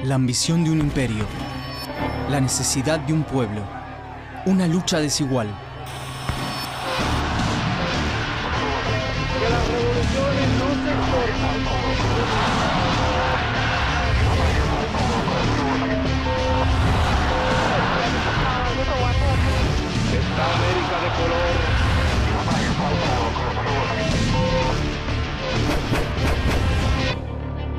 La ambición de un imperio, la necesidad de un pueblo, una lucha desigual. Que las revoluciones no se exportan. Esta América de color.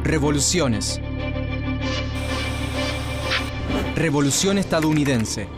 Revoluciones. Revolución estadounidense.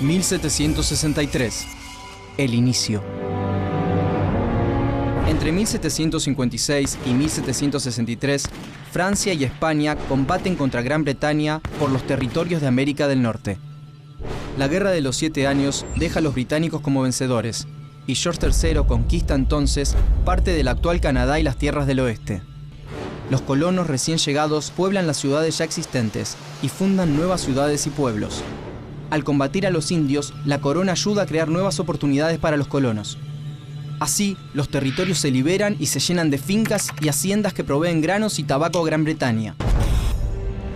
1763. El inicio. Entre 1756 y 1763, Francia y España combaten contra Gran Bretaña por los territorios de América del Norte. La Guerra de los 7 Años deja a los británicos como vencedores, y George III conquista entonces parte del actual Canadá y las tierras del oeste. Los colonos recién llegados pueblan las ciudades ya existentes y fundan nuevas ciudades y pueblos. Al combatir a los indios, la corona ayuda a crear nuevas oportunidades para los colonos. Así, los territorios se liberan y se llenan de fincas y haciendas que proveen granos y tabaco a Gran Bretaña.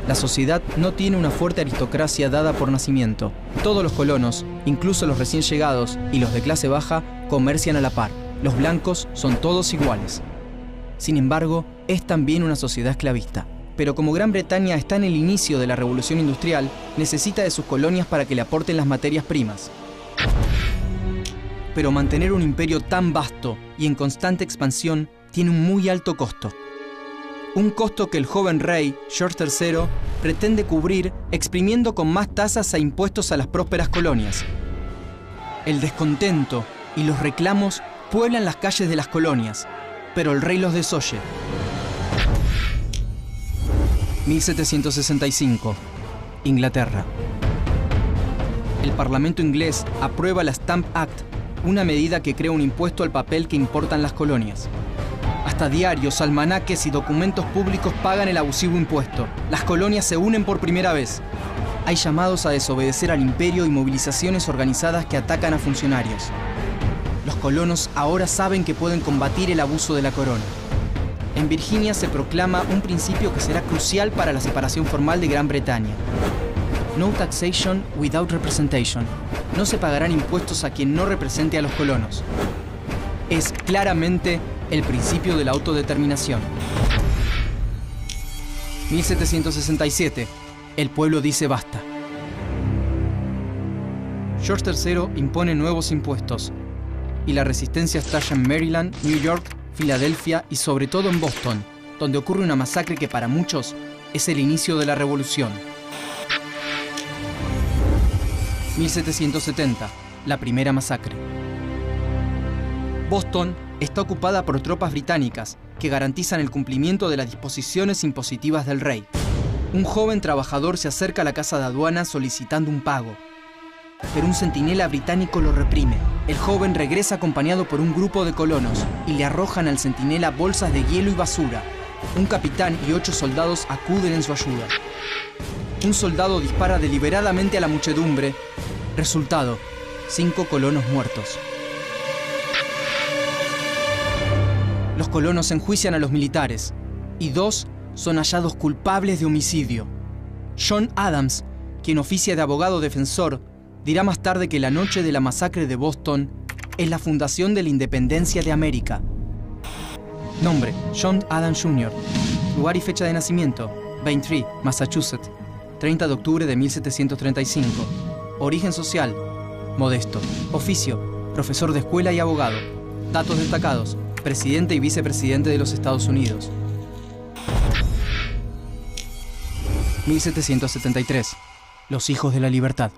La sociedad no tiene una fuerte aristocracia dada por nacimiento. Todos los colonos, incluso los recién llegados y los de clase baja, comercian a la par. Los blancos son todos iguales. Sin embargo, es también una sociedad esclavista. Pero como Gran Bretaña está en el inicio de la revolución industrial, necesita de sus colonias para que le aporten las materias primas. Pero mantener un imperio tan vasto y en constante expansión tiene un muy alto costo. Un costo que el joven rey, George III, pretende cubrir exprimiendo con más tasas e impuestos a las prósperas colonias. El descontento y los reclamos pueblan las calles de las colonias, pero el rey los desoye. 1765. Inglaterra. El Parlamento inglés aprueba la Stamp Act, una medida que crea un impuesto al papel que importan las colonias. Hasta diarios, almanaques y documentos públicos pagan el abusivo impuesto. Las colonias se unen por primera vez. Hay llamados a desobedecer al imperio y movilizaciones organizadas que atacan a funcionarios. Los colonos ahora saben que pueden combatir el abuso de la corona. En Virginia se proclama un principio que será crucial para la separación formal de Gran Bretaña. No taxation without representation. No se pagarán impuestos a quien no represente a los colonos. Es claramente el principio de la autodeterminación. 1767. El pueblo dice basta. George III impone nuevos impuestos y la resistencia estalla en Maryland, New York, Filadelfia y sobre todo en Boston, donde ocurre una masacre que para muchos es el inicio de la revolución. 1770. La primera masacre. Boston está ocupada por tropas británicas que garantizan el cumplimiento de las disposiciones impositivas del rey. Un joven trabajador se acerca a la casa de aduana solicitando un pago, pero un centinela británico lo reprime. El joven regresa acompañado por un grupo de colonos y le arrojan al centinela bolsas de hielo y basura. Un capitán y 8 soldados acuden en su ayuda. Un soldado dispara deliberadamente a la muchedumbre. Resultado: 5 colonos muertos. Los colonos enjuician a los militares y 2 son hallados culpables de homicidio. John Adams, quien oficia de abogado defensor, dirá más tarde que la noche de la masacre de Boston es la fundación de la independencia de América. Nombre: John Adams Jr. Lugar y fecha de nacimiento: Braintree, Massachusetts, 30 de octubre de 1735. Origen social: modesto. Oficio: profesor de escuela y abogado. Datos destacados: presidente y vicepresidente de los Estados Unidos. 1773. Los hijos de la libertad.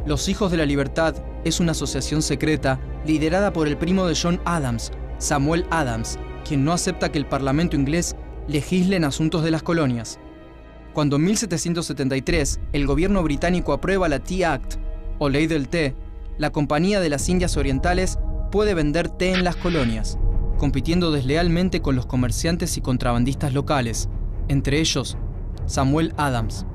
Los Hijos de la Libertad es una asociación secreta liderada por el primo de John Adams, Samuel Adams, quien no acepta que el Parlamento inglés legisle en asuntos de las colonias. Cuando en 1773 el gobierno británico aprueba la Tea Act, o Ley del Té, la Compañía de las Indias Orientales puede vender té en las colonias, compitiendo deslealmente con los comerciantes y contrabandistas locales, entre ellos Samuel Adams.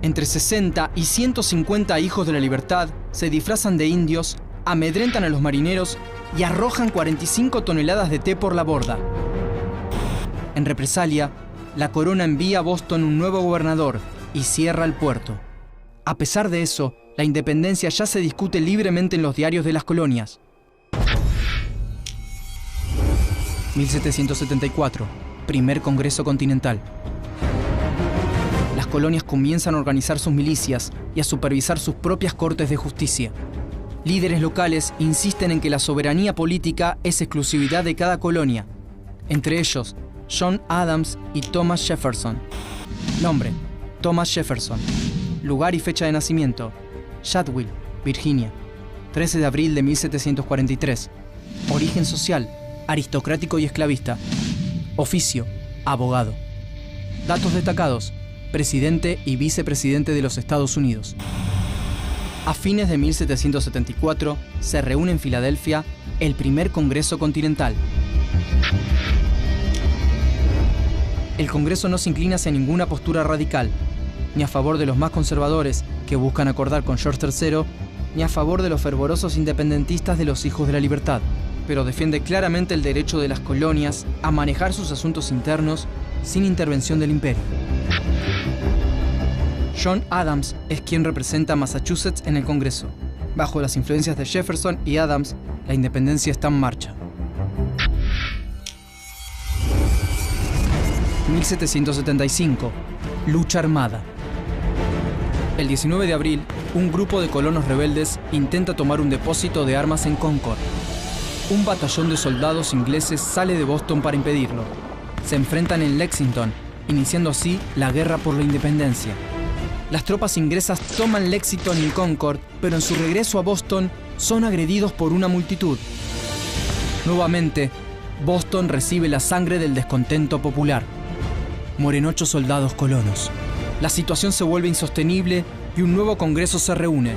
Entre 60 y 150 hijos de la libertad se disfrazan de indios, amedrentan a los marineros y arrojan 45 toneladas de té por la borda. En represalia, la corona envía a Boston un nuevo gobernador y cierra el puerto. A pesar de eso, la independencia ya se discute libremente en los diarios de las colonias. 1774, primer Congreso Continental. Las colonias comienzan a organizar sus milicias y a supervisar sus propias cortes de justicia. Líderes locales insisten en que la soberanía política es exclusividad de cada colonia, entre ellos John Adams y Thomas Jefferson. Nombre: Thomas Jefferson. Lugar y fecha de nacimiento: Shadwell, Virginia, 13 de abril de 1743. Origen social: aristocrático y esclavista. Oficio: abogado. Datos destacados: presidente y vicepresidente de los Estados Unidos. A fines de 1774 se reúne en Filadelfia el primer Congreso Continental. El Congreso no se inclina hacia ninguna postura radical, ni a favor de los más conservadores que buscan acordar con George III, ni a favor de los fervorosos independentistas de los Hijos de la Libertad, pero defiende claramente el derecho de las colonias a manejar sus asuntos internos sin intervención del imperio. John Adams es quien representa a Massachusetts en el Congreso. Bajo las influencias de Jefferson y Adams, la independencia está en marcha. 1775. Lucha armada. El 19 de abril, un grupo de colonos rebeldes intenta tomar un depósito de armas en Concord. Un batallón de soldados ingleses sale de Boston para impedirlo. Se enfrentan en Lexington, iniciando así la guerra por la independencia. Las tropas inglesas toman Lexington y Concord, pero en su regreso a Boston son agredidos por una multitud. Nuevamente, Boston recibe la sangre del descontento popular. Mueren 8 soldados colonos. La situación se vuelve insostenible y un nuevo Congreso se reúne.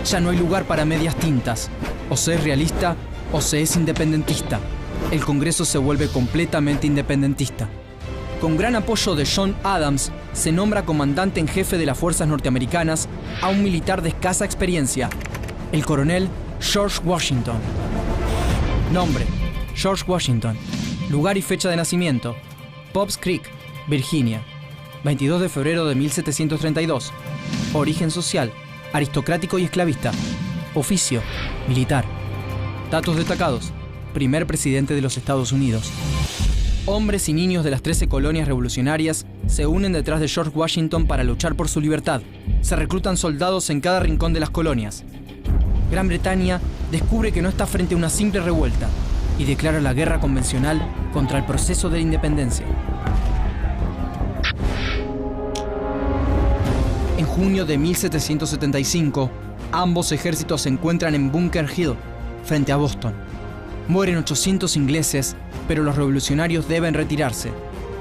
Ya no hay lugar para medias tintas. O se es realista o se es independentista. El Congreso se vuelve completamente independentista. Con gran apoyo de John Adams, se nombra comandante en jefe de las fuerzas norteamericanas a un militar de escasa experiencia, el coronel George Washington. Nombre: George Washington. Lugar y fecha de nacimiento: Pops Creek, Virginia, 22 de febrero de 1732. Origen social: aristocrático y esclavista. Oficio: militar. Datos destacados: primer presidente de los Estados Unidos. Hombres y niños de las 13 colonias revolucionarias se unen detrás de George Washington para luchar por su libertad. Se reclutan soldados en cada rincón de las colonias. Gran Bretaña descubre que no está frente a una simple revuelta y declara la guerra convencional contra el proceso de la independencia. En junio de 1775, ambos ejércitos se encuentran en Bunker Hill, frente a Boston. Mueren 800 ingleses, pero los revolucionarios deben retirarse.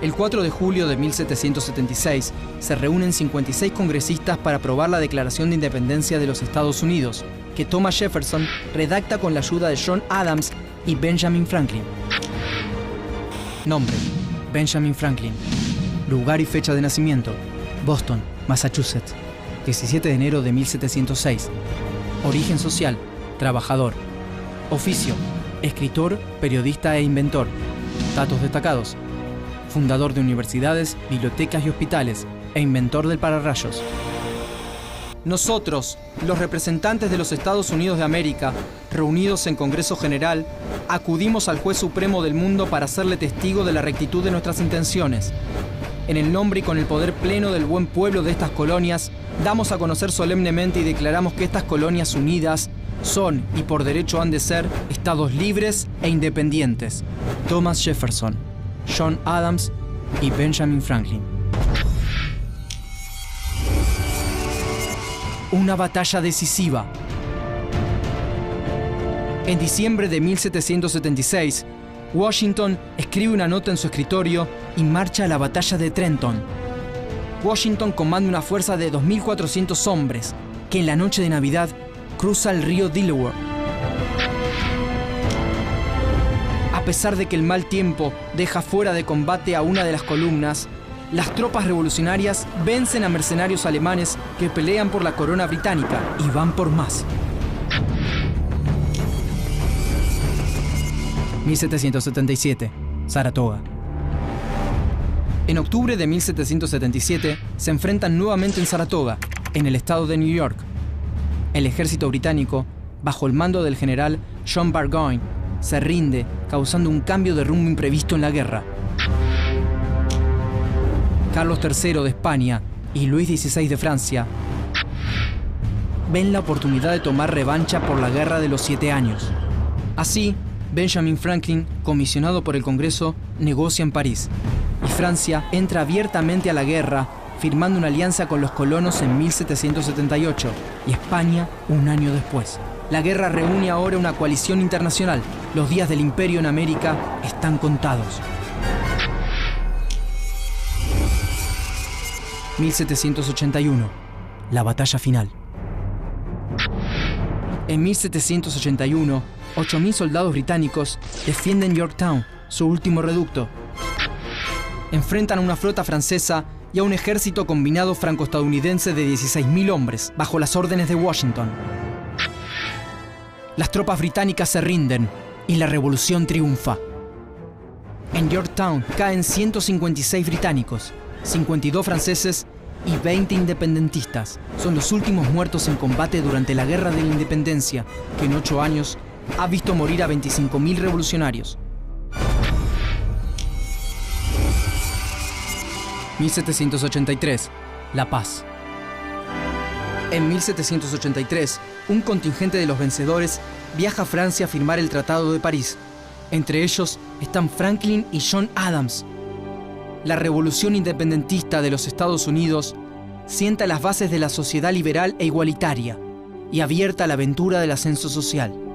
El 4 de julio de 1776 se reúnen 56 congresistas para aprobar la Declaración de Independencia de los Estados Unidos, que Thomas Jefferson redacta con la ayuda de John Adams y Benjamin Franklin. Nombre: Benjamin Franklin. Lugar y fecha de nacimiento: Boston, Massachusetts, 17 de enero de 1706. Origen social: trabajador. Oficio: escritor, periodista e inventor. Datos destacados: fundador de universidades, bibliotecas y hospitales, e inventor del pararrayos. Nosotros, los representantes de los Estados Unidos de América, reunidos en Congreso General, acudimos al Juez Supremo del mundo para hacerle testigo de la rectitud de nuestras intenciones. En el nombre y con el poder pleno del buen pueblo de estas colonias, damos a conocer solemnemente y declaramos que estas colonias unidas son, y por derecho han de ser, estados libres e independientes. Thomas Jefferson, John Adams y Benjamin Franklin. Una batalla decisiva. En diciembre de 1776, Washington escribe una nota en su escritorio y marcha a la batalla de Trenton. Washington comanda una fuerza de 2.400 hombres que en la noche de Navidad cruza el río Delaware. A pesar de que el mal tiempo deja fuera de combate a una de las columnas, las tropas revolucionarias vencen a mercenarios alemanes que pelean por la corona británica y van por más. 1777, Saratoga. En octubre de 1777 se enfrentan nuevamente en Saratoga, en el estado de New York. El ejército británico, bajo el mando del general John Burgoyne, se rinde, causando un cambio de rumbo imprevisto en la guerra. Carlos III de España y Luis XVI de Francia ven la oportunidad de tomar revancha por la Guerra de los 7 años. Así, Benjamin Franklin, comisionado por el Congreso, negocia en París, y Francia entra abiertamente a la guerra, firmando una alianza con los colonos en 1778 y España un año después. La guerra reúne ahora una coalición internacional. Los días del imperio en América están contados. 1781, la batalla final. En 1781, 8.000 soldados británicos defienden Yorktown, su último reducto. Enfrentan a una flota francesa y a un ejército combinado franco-estadounidense de 16.000 hombres, bajo las órdenes de Washington. Las tropas británicas se rinden y la revolución triunfa. En Yorktown caen 156 británicos, 52 franceses y 20 independentistas. Son los últimos muertos en combate durante la Guerra de la Independencia, que en 8 años ha visto morir a 25.000 revolucionarios. 1783, La Paz. En 1783, un contingente de los vencedores viaja a Francia a firmar el Tratado de París. Entre ellos están Franklin y John Adams. La revolución independentista de los Estados Unidos sienta las bases de la sociedad liberal e igualitaria y abierta a la aventura del ascenso social.